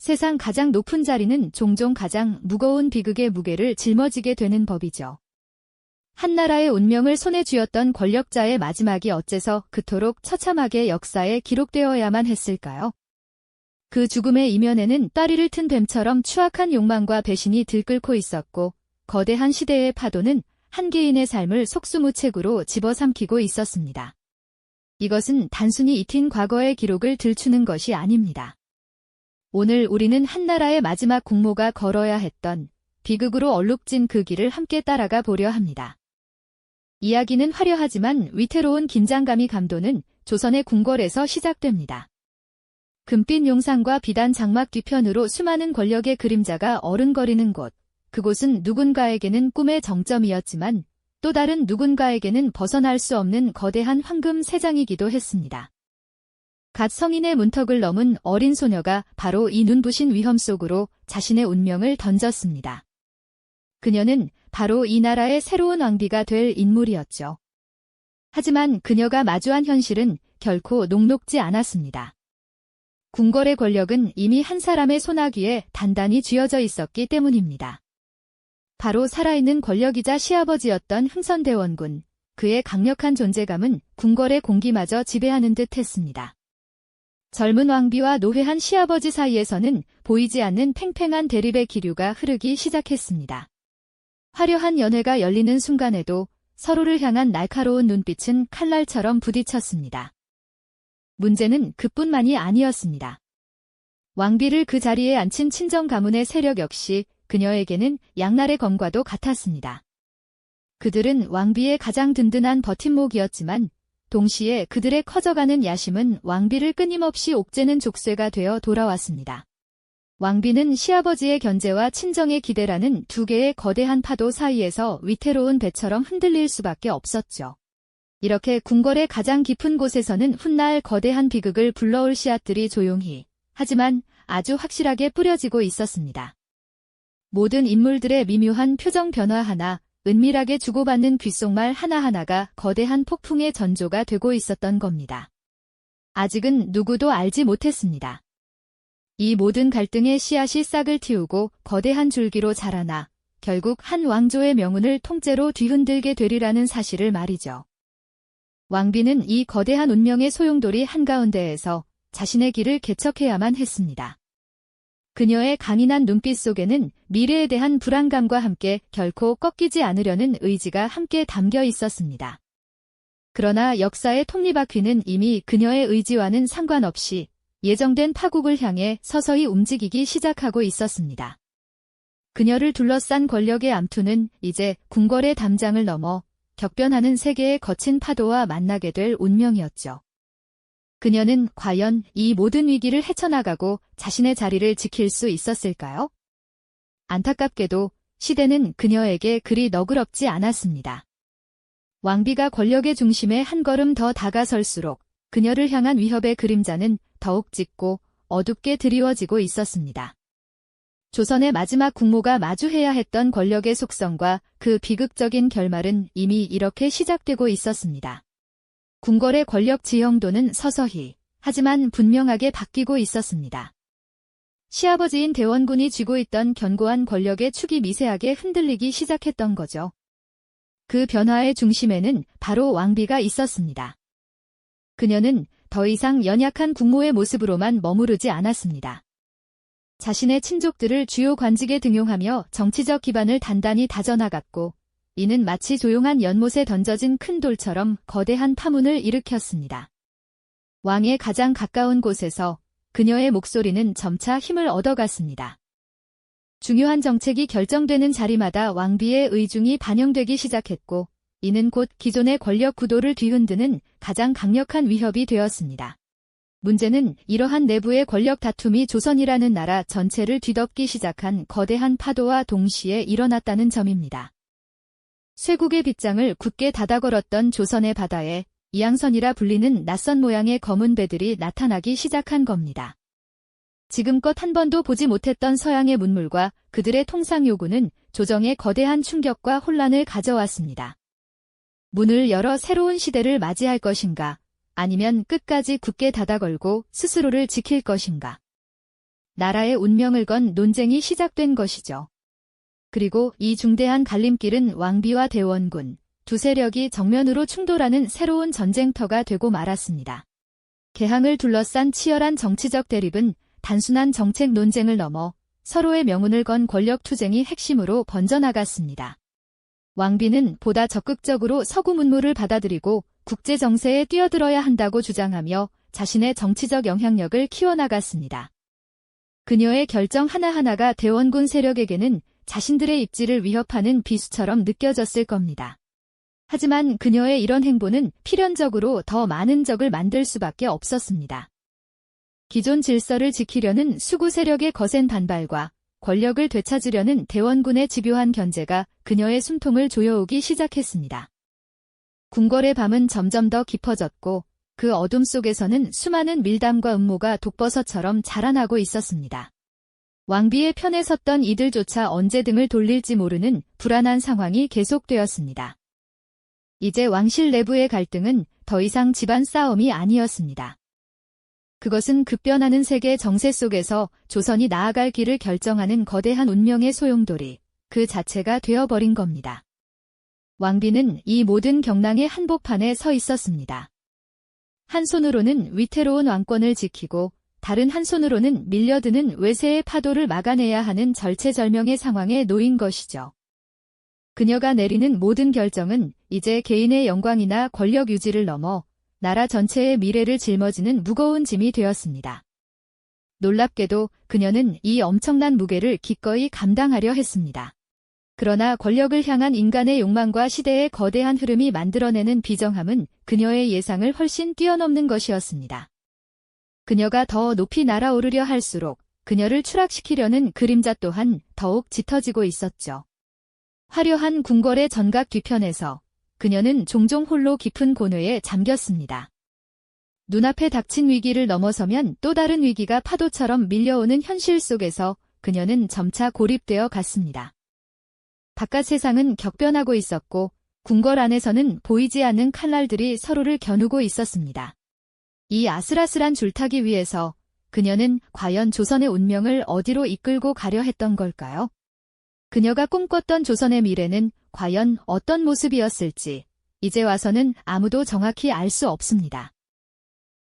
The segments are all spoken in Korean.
세상 가장 높은 자리는 종종 가장 무거운 비극의 무게를 짊어지게 되는 법이죠. 한 나라의 운명을 손에 쥐었던 권력자의 마지막이 어째서 그토록 처참하게 역사에 기록되어야만 했을까요? 그 죽음의 이면에는 따리를 튼 뱀처럼 추악한 욕망과 배신이 들끓고 있었고, 거대한 시대의 파도는 한 개인의 삶을 속수무책으로 집어삼키고 있었습니다. 이것은 단순히 잊힌 과거의 기록을 들추는 것이 아닙니다. 오늘 우리는 한 나라의 마지막 공모가 걸어야 했던 비극으로 얼룩진 그 길을 함께 따라가 보려 합니다. 이야기는 화려하지만 위태로운 긴장감이 감도는 조선의 궁궐에서 시작됩니다. 금빛 용상과 비단 장막 뒤편으로 수많은 권력의 그림자가 어른거리는 곳, 그곳은 누군가에게는 꿈의 정점이었지만 또 다른 누군가에게는 벗어날 수 없는 거대한 황금 세장이기도 했습니다. 갓 성인의 문턱을 넘은 어린 소녀가 바로 이 눈부신 위험 속으로 자신의 운명을 던졌습니다. 그녀는 바로 이 나라의 새로운 왕비가 될 인물이었죠. 하지만 그녀가 마주한 현실은 결코 녹록지 않았습니다. 궁궐의 권력은 이미 한 사람의 손아귀에 단단히 쥐어져 있었기 때문입니다. 바로 살아있는 권력이자 시아버지였던 흥선대원군, 그의 강력한 존재감은 궁궐의 공기마저 지배하는 듯 했습니다. 젊은 왕비와 노회한 시아버지 사이에서는 보이지 않는 팽팽한 대립의 기류가 흐르기 시작했습니다. 화려한 연회가 열리는 순간에도 서로를 향한 날카로운 눈빛은 칼날처럼 부딪혔습니다. 문제는 그뿐만이 아니었습니다. 왕비를 그 자리에 앉힌 친정 가문의 세력 역시 그녀에게는 양날의 검과도 같았습니다. 그들은 왕비의 가장 든든한 버팀목이었지만 동시에 그들의 커져가는 야심은 왕비를 끊임없이 옥죄는 족쇄가 되어 돌아왔습니다. 왕비는 시아버지의 견제와 친정의 기대라는 두 개의 거대한 파도 사이에서 위태로운 배처럼 흔들릴 수밖에 없었죠. 이렇게 궁궐의 가장 깊은 곳에서는 훗날 거대한 비극을 불러올 씨앗들이 조용히, 하지만 아주 확실하게 뿌려지고 있었습니다. 모든 인물들의 미묘한 표정 변화 하나, 은밀하게 주고받는 귓속말 하나하나가 거대한 폭풍의 전조가 되고 있었던 겁니다. 아직은 누구도 알지 못했습니다. 이 모든 갈등의 씨앗이 싹을 틔우고 거대한 줄기로 자라나 결국 한 왕조의 명운을 통째로 뒤흔들게 되리라는 사실을 말이죠. 왕비는 이 거대한 운명의 소용돌이 한가운데에서 자신의 길을 개척해야만 했습니다. 그녀의 강인한 눈빛 속에는 미래에 대한 불안감과 함께 결코 꺾이지 않으려는 의지가 함께 담겨 있었습니다. 그러나 역사의 톱니바퀴는 이미 그녀의 의지와는 상관없이 예정된 파국을 향해 서서히 움직이기 시작하고 있었습니다. 그녀를 둘러싼 권력의 암투는 이제 궁궐의 담장을 넘어 격변하는 세계의 거친 파도와 만나게 될 운명이었죠. 그녀는 과연 이 모든 위기를 헤쳐나가고 자신의 자리를 지킬 수 있었을까요? 안타깝게도 시대는 그녀에게 그리 너그럽지 않았습니다. 왕비가 권력의 중심에 한 걸음 더 다가설수록 그녀를 향한 위협의 그림자는 더욱 짙고 어둡게 드리워지고 있었습니다. 조선의 마지막 국모가 마주해야 했던 권력의 속성과 그 비극적인 결말은 이미 이렇게 시작되고 있었습니다. 궁궐의 권력 지형도는 서서히, 하지만 분명하게 바뀌고 있었습니다. 시아버지인 대원군이 쥐고 있던 견고한 권력의 축이 미세하게 흔들리기 시작했던 거죠. 그 변화의 중심에는 바로 왕비가 있었습니다. 그녀는 더 이상 연약한 국모의 모습으로만 머무르지 않았습니다. 자신의 친족들을 주요 관직에 등용하며 정치적 기반을 단단히 다져나갔고, 이는 마치 조용한 연못에 던져진 큰 돌처럼 거대한 파문을 일으켰습니다. 왕의 가장 가까운 곳에서 그녀의 목소리는 점차 힘을 얻어갔습니다. 중요한 정책이 결정되는 자리마다 왕비의 의중이 반영되기 시작했고, 이는 곧 기존의 권력 구도를 뒤흔드는 가장 강력한 위협이 되었습니다. 문제는 이러한 내부의 권력 다툼이 조선이라는 나라 전체를 뒤덮기 시작한 거대한 파도와 동시에 일어났다는 점입니다. 쇠국의 빗장을 굳게 닫아걸었던 조선의 바다에 이양선이라 불리는 낯선 모양의 검은 배들이 나타나기 시작한 겁니다. 지금껏 한 번도 보지 못했던 서양의 문물과 그들의 통상 요구는 조정에 거대한 충격과 혼란을 가져왔습니다. 문을 열어 새로운 시대를 맞이할 것인가, 아니면 끝까지 굳게 닫아걸고 스스로를 지킬 것인가. 나라의 운명을 건 논쟁이 시작된 것이죠. 그리고 이 중대한 갈림길은 왕비와 대원군, 두 세력이 정면으로 충돌하는 새로운 전쟁터가 되고 말았습니다. 개항을 둘러싼 치열한 정치적 대립은 단순한 정책 논쟁을 넘어 서로의 명운을 건 권력 투쟁이 핵심으로 번져나갔습니다. 왕비는 보다 적극적으로 서구 문물을 받아들이고 국제 정세에 뛰어들어야 한다고 주장하며 자신의 정치적 영향력을 키워나갔습니다. 그녀의 결정 하나하나가 대원군 세력에게는 자신들의 입지를 위협하는 비수처럼 느껴졌을 겁니다. 하지만 그녀의 이런 행보는 필연적으로 더 많은 적을 만들 수밖에 없었습니다. 기존 질서를 지키려는 수구 세력의 거센 반발과 권력을 되찾으려는 대원군의 집요한 견제가 그녀의 숨통을 조여오기 시작했습니다. 궁궐의 밤은 점점 더 깊어졌고 그 어둠 속에서는 수많은 밀담과 음모가 독버섯처럼 자라나고 있었습니다. 왕비의 편에 섰던 이들조차 언제 등을 돌릴지 모르는 불안한 상황이 계속되었습니다. 이제 왕실 내부의 갈등은 더 이상 집안 싸움이 아니었습니다. 그것은 급변하는 세계 정세 속에서 조선이 나아갈 길을 결정하는 거대한 운명의 소용돌이, 그 자체가 되어버린 겁니다. 왕비는 이 모든 경랑의 한복판에 서 있었습니다. 한 손으로는 위태로운 왕권을 지키고 다른 한 손으로는 밀려드는 외세의 파도를 막아내야 하는 절체절명의 상황에 놓인 것이죠. 그녀가 내리는 모든 결정은 이제 개인의 영광이나 권력 유지를 넘어 나라 전체의 미래를 짊어지는 무거운 짐이 되었습니다. 놀랍게도 그녀는 이 엄청난 무게를 기꺼이 감당하려 했습니다. 그러나 권력을 향한 인간의 욕망과 시대의 거대한 흐름이 만들어내는 비정함은 그녀의 예상을 훨씬 뛰어넘는 것이었습니다. 그녀가 더 높이 날아오르려 할수록 그녀를 추락시키려는 그림자 또한 더욱 짙어지고 있었죠. 화려한 궁궐의 전각 뒤편에서 그녀는 종종 홀로 깊은 고뇌에 잠겼습니다. 눈앞에 닥친 위기를 넘어서면 또 다른 위기가 파도처럼 밀려오는 현실 속에서 그녀는 점차 고립되어 갔습니다. 바깥 세상은 격변하고 있었고 궁궐 안에서는 보이지 않는 칼날들이 서로를 겨누고 있었습니다. 이 아슬아슬한 줄타기 위에서 그녀는 과연 조선의 운명을 어디로 이끌고 가려 했던 걸까요? 그녀가 꿈꿨던 조선의 미래는 과연 어떤 모습이었을지 이제 와서는 아무도 정확히 알 수 없습니다.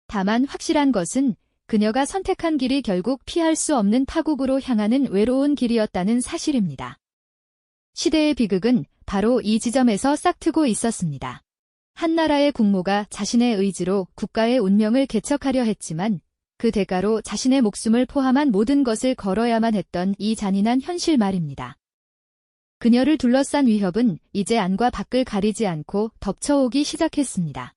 다만 확실한 것은 그녀가 선택한 길이 결국 피할 수 없는 파국으로 향하는 외로운 길이었다는 사실입니다. 시대의 비극은 바로 이 지점에서 싹트고 있었습니다. 한 나라의 국모가 자신의 의지로 국가의 운명을 개척하려 했지만 그 대가로 자신의 목숨을 포함한 모든 것을 걸어야만 했던 이 잔인한 현실 말입니다. 그녀를 둘러싼 위협은 이제 안과 밖을 가리지 않고 덮쳐오기 시작했습니다.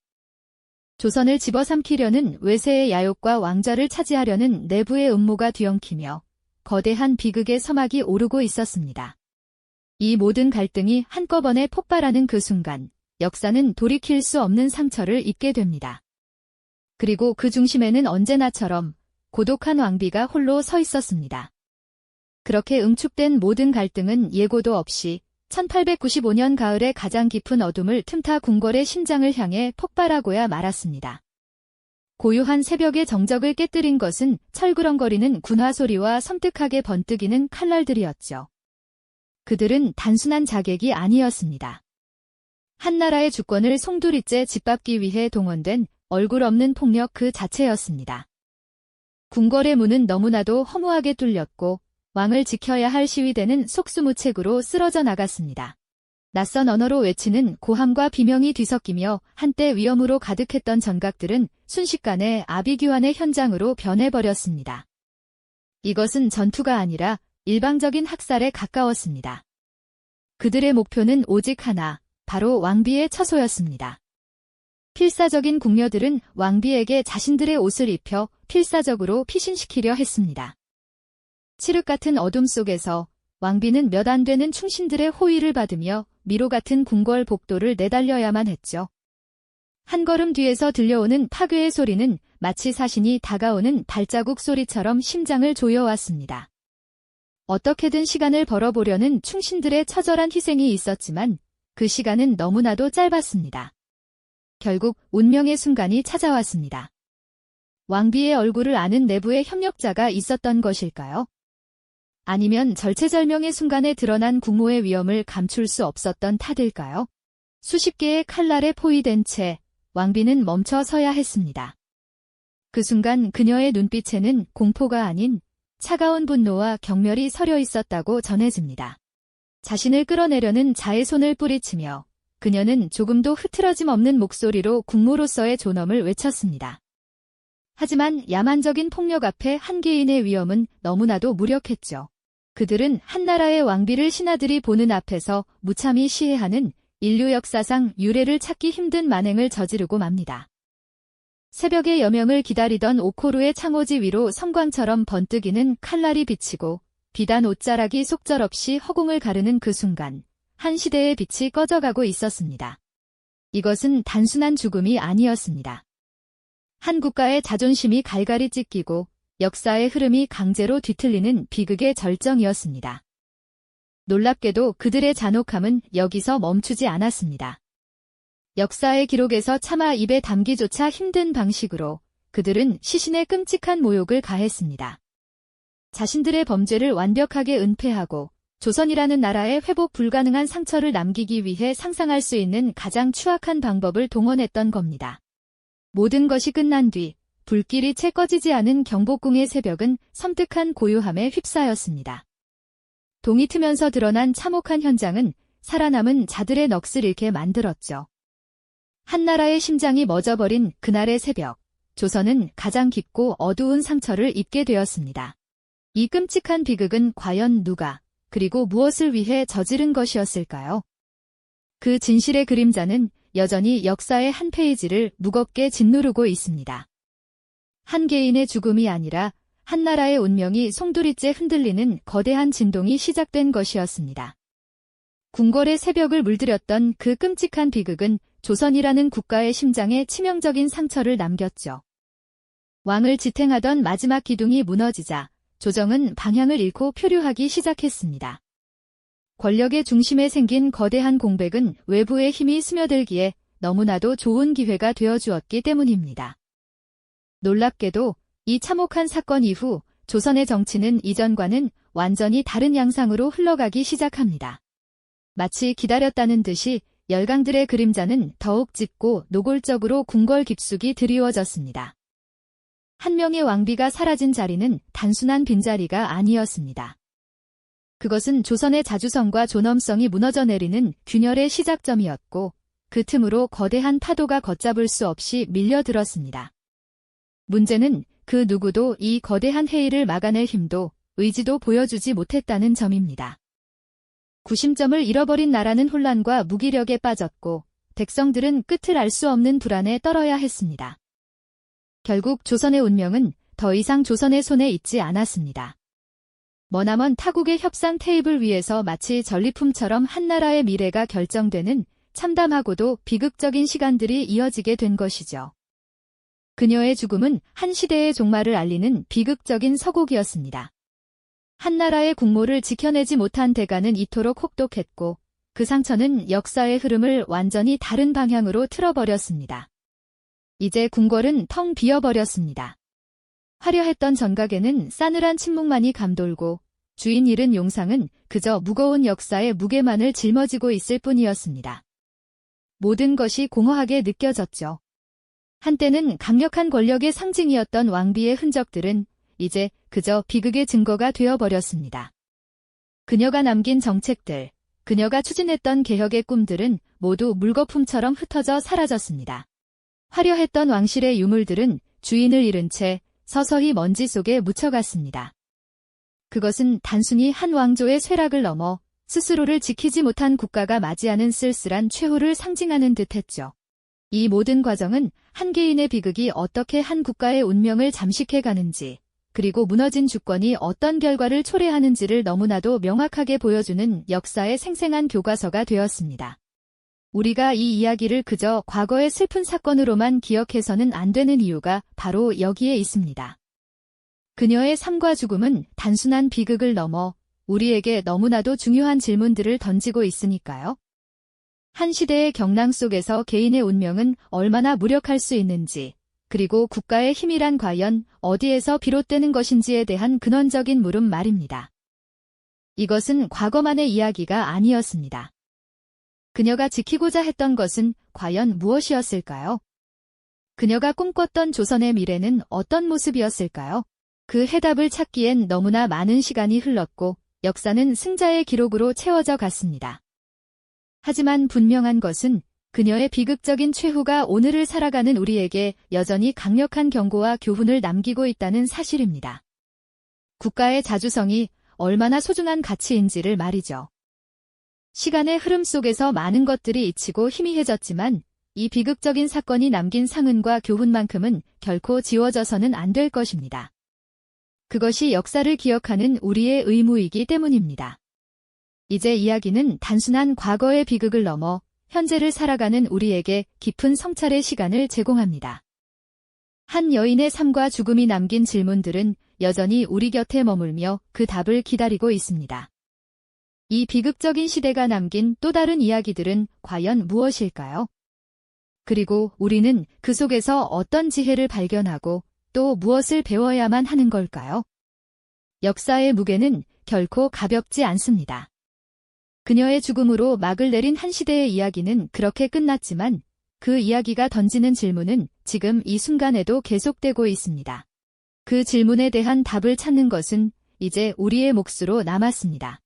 조선을 집어삼키려는 외세의 야욕과 왕좌를 차지하려는 내부의 음모가 뒤엉키며 거대한 비극의 서막이 오르고 있었습니다. 이 모든 갈등이 한꺼번에 폭발하는 그 순간 역사는 돌이킬 수 없는 상처를 입게 됩니다. 그리고 그 중심에는 언제나처럼 고독한 왕비가 홀로 서 있었습니다. 그렇게 응축된 모든 갈등은 예고도 없이 1895년 가을의 가장 깊은 어둠을 틈타 궁궐의 심장을 향해 폭발하고야 말았습니다. 고요한 새벽의 정적을 깨뜨린 것은 철그렁거리는 군화 소리와 섬뜩하게 번뜩이는 칼날들이었죠. 그들은 단순한 자객이 아니었습니다. 한 나라의 주권을 송두리째 짓밟기 위해 동원된 얼굴 없는 폭력 그 자체였습니다. 궁궐의 문은 너무나도 허무하게 뚫렸고 왕을 지켜야 할 시위대는 속수무책으로 쓰러져 나갔습니다. 낯선 언어로 외치는 고함과 비명이 뒤섞이며 한때 위험으로 가득했던 전각들은 순식간에 아비규환의 현장으로 변해버렸습니다. 이것은 전투가 아니라 일방적인 학살에 가까웠습니다. 그들의 목표는 오직 하나, 바로 왕비의 처소였습니다. 필사적인 궁녀들은 왕비에게 자신들의 옷을 입혀 필사적으로 피신시키려 했습니다. 칠흑 같은 어둠 속에서 왕비는 몇 안 되는 충신들의 호의를 받으며 미로 같은 궁궐 복도를 내달려야만 했죠. 한 걸음 뒤에서 들려오는 파괴의 소리는 마치 사신이 다가오는 발자국 소리처럼 심장을 조여왔습니다. 어떻게든 시간을 벌어보려는 충신들의 처절한 희생이 있었지만 그 시간은 너무나도 짧았습니다. 결국 운명의 순간이 찾아왔습니다. 왕비의 얼굴을 아는 내부의 협력자가 있었던 것일까요? 아니면 절체절명의 순간에 드러난 국모의 위험을 감출 수 없었던 탓일까요? 수십 개의 칼날에 포위된 채 왕비는 멈춰 서야 했습니다. 그 순간 그녀의 눈빛에는 공포가 아닌 차가운 분노와 경멸이 서려 있었다고 전해집니다. 자신을 끌어내려는 자의 손을 뿌리치며 그녀는 조금도 흐트러짐 없는 목소리로 국모로서의 존엄을 외쳤습니다. 하지만 야만적인 폭력 앞에 한 개인의 위험은 너무나도 무력했죠. 그들은 한나라의 왕비를 신하들이 보는 앞에서 무참히 시해하는 인류 역사상 유례를 찾기 힘든 만행을 저지르고 맙니다. 새벽의 여명을 기다리던 오코루의 창호지 위로 성광처럼 번뜩이는 칼날이 비치고 비단 옷자락이 속절없이 허공을 가르는 그 순간 한 시대의 빛이 꺼져가고 있었습니다. 이것은 단순한 죽음이 아니었습니다. 한 국가의 자존심이 갈갈이 찢기고 역사의 흐름이 강제로 뒤틀리는 비극의 절정이었습니다. 놀랍게도 그들의 잔혹함은 여기서 멈추지 않았습니다. 역사의 기록에서 차마 입에 담기조차 힘든 방식으로 그들은 시신에 끔찍한 모욕을 가했습니다. 자신들의 범죄를 완벽하게 은폐하고 조선이라는 나라에 회복 불가능한 상처를 남기기 위해 상상할 수 있는 가장 추악한 방법을 동원했던 겁니다. 모든 것이 끝난 뒤 불길이 채 꺼지지 않은 경복궁의 새벽은 섬뜩한 고요함에 휩싸였습니다. 동이 트면서 드러난 참혹한 현장은 살아남은 자들의 넋을 잃게 만들었죠. 한나라의 심장이 멎어버린 그날의 새벽, 조선은 가장 깊고 어두운 상처를 입게 되었습니다. 이 끔찍한 비극은 과연 누가, 그리고 무엇을 위해 저지른 것이었을까요? 그 진실의 그림자는 여전히 역사의 한 페이지를 무겁게 짓누르고 있습니다. 한 개인의 죽음이 아니라 한나라의 운명이 송두리째 흔들리는 거대한 진동이 시작된 것이었습니다. 궁궐의 새벽을 물들였던 그 끔찍한 비극은 조선이라는 국가의 심장에 치명적인 상처를 남겼죠. 왕을 지탱하던 마지막 기둥이 무너지자 조정은 방향을 잃고 표류하기 시작했습니다. 권력의 중심에 생긴 거대한 공백은 외부의 힘이 스며들기에 너무나도 좋은 기회가 되어주었기 때문입니다. 놀랍게도 이 참혹한 사건 이후 조선의 정치는 이전과는 완전히 다른 양상으로 흘러가기 시작합니다. 마치 기다렸다는 듯이 열강들의 그림자는 더욱 짙고 노골적으로 궁궐 깊숙이 드리워졌습니다. 한 명의 왕비가 사라진 자리는 단순한 빈자리가 아니었습니다. 그것은 조선의 자주성과 존엄성이 무너져 내리는 균열의 시작점이었고 그 틈으로 거대한 파도가 걷잡을 수 없이 밀려들었습니다. 문제는 그 누구도 이 거대한 해일을 막아낼 힘도 의지도 보여주지 못했다는 점입니다. 구심점을 잃어버린 나라는 혼란과 무기력에 빠졌고 백성들은 끝을 알 수 없는 불안에 떨어야 했습니다. 결국 조선의 운명은 더 이상 조선의 손에 있지 않았습니다. 머나먼 타국의 협상 테이블 위에서 마치 전리품처럼 한나라의 미래가 결정되는 참담하고도 비극적인 시간들이 이어지게 된 것이죠. 그녀의 죽음은 한 시대의 종말을 알리는 비극적인 서곡이었습니다. 한나라의 국모를 지켜내지 못한 대가는 이토록 혹독했고 그 상처는 역사의 흐름을 완전히 다른 방향으로 틀어버렸습니다. 이제 궁궐은 텅 비어버렸습니다. 화려했던 전각에는 싸늘한 침묵만이 감돌고 주인 잃은 용상은 그저 무거운 역사의 무게만을 짊어지고 있을 뿐이었습니다. 모든 것이 공허하게 느껴졌죠. 한때는 강력한 권력의 상징이었던 왕비의 흔적들은 이제 그저 비극의 증거가 되어버렸습니다. 그녀가 남긴 정책들, 그녀가 추진했던 개혁의 꿈들은 모두 물거품처럼 흩어져 사라졌습니다. 화려했던 왕실의 유물들은 주인을 잃은 채 서서히 먼지 속에 묻혀갔습니다. 그것은 단순히 한 왕조의 쇠락을 넘어 스스로를 지키지 못한 국가가 맞이하는 쓸쓸한 최후를 상징하는 듯했죠. 이 모든 과정은 한 개인의 비극이 어떻게 한 국가의 운명을 잠식해가는지, 그리고 무너진 주권이 어떤 결과를 초래하는지를 너무나도 명확하게 보여주는 역사의 생생한 교과서가 되었습니다. 우리가 이 이야기를 그저 과거의 슬픈 사건으로만 기억해서는 안 되는 이유가 바로 여기에 있습니다. 그녀의 삶과 죽음은 단순한 비극을 넘어 우리에게 너무나도 중요한 질문들을 던지고 있으니까요. 한 시대의 경랑 속에서 개인의 운명은 얼마나 무력할 수 있는지, 그리고 국가의 힘이란 과연 어디에서 비롯되는 것인지에 대한 근원적인 물음 말입니다. 이것은 과거만의 이야기가 아니었습니다. 그녀가 지키고자 했던 것은 과연 무엇이었을까요? 그녀가 꿈꿨던 조선의 미래는 어떤 모습이었을까요? 그 해답을 찾기엔 너무나 많은 시간이 흘렀고 역사는 승자의 기록으로 채워져 갔습니다. 하지만 분명한 것은 그녀의 비극적인 최후가 오늘을 살아가는 우리에게 여전히 강력한 경고와 교훈을 남기고 있다는 사실입니다. 국가의 자주성이 얼마나 소중한 가치인지를 말이죠. 시간의 흐름 속에서 많은 것들이 잊히고 희미해졌지만 이 비극적인 사건이 남긴 상흔과 교훈만큼은 결코 지워져서는 안 될 것입니다. 그것이 역사를 기억하는 우리의 의무이기 때문입니다. 이제 이야기는 단순한 과거의 비극을 넘어 현재를 살아가는 우리에게 깊은 성찰의 시간을 제공합니다. 한 여인의 삶과 죽음이 남긴 질문들은 여전히 우리 곁에 머물며 그 답을 기다리고 있습니다. 이 비극적인 시대가 남긴 또 다른 이야기들은 과연 무엇일까요? 그리고 우리는 그 속에서 어떤 지혜를 발견하고 또 무엇을 배워야만 하는 걸까요? 역사의 무게는 결코 가볍지 않습니다. 그녀의 죽음으로 막을 내린 한 시대의 이야기는 그렇게 끝났지만 그 이야기가 던지는 질문은 지금 이 순간에도 계속되고 있습니다. 그 질문에 대한 답을 찾는 것은 이제 우리의 몫으로 남았습니다.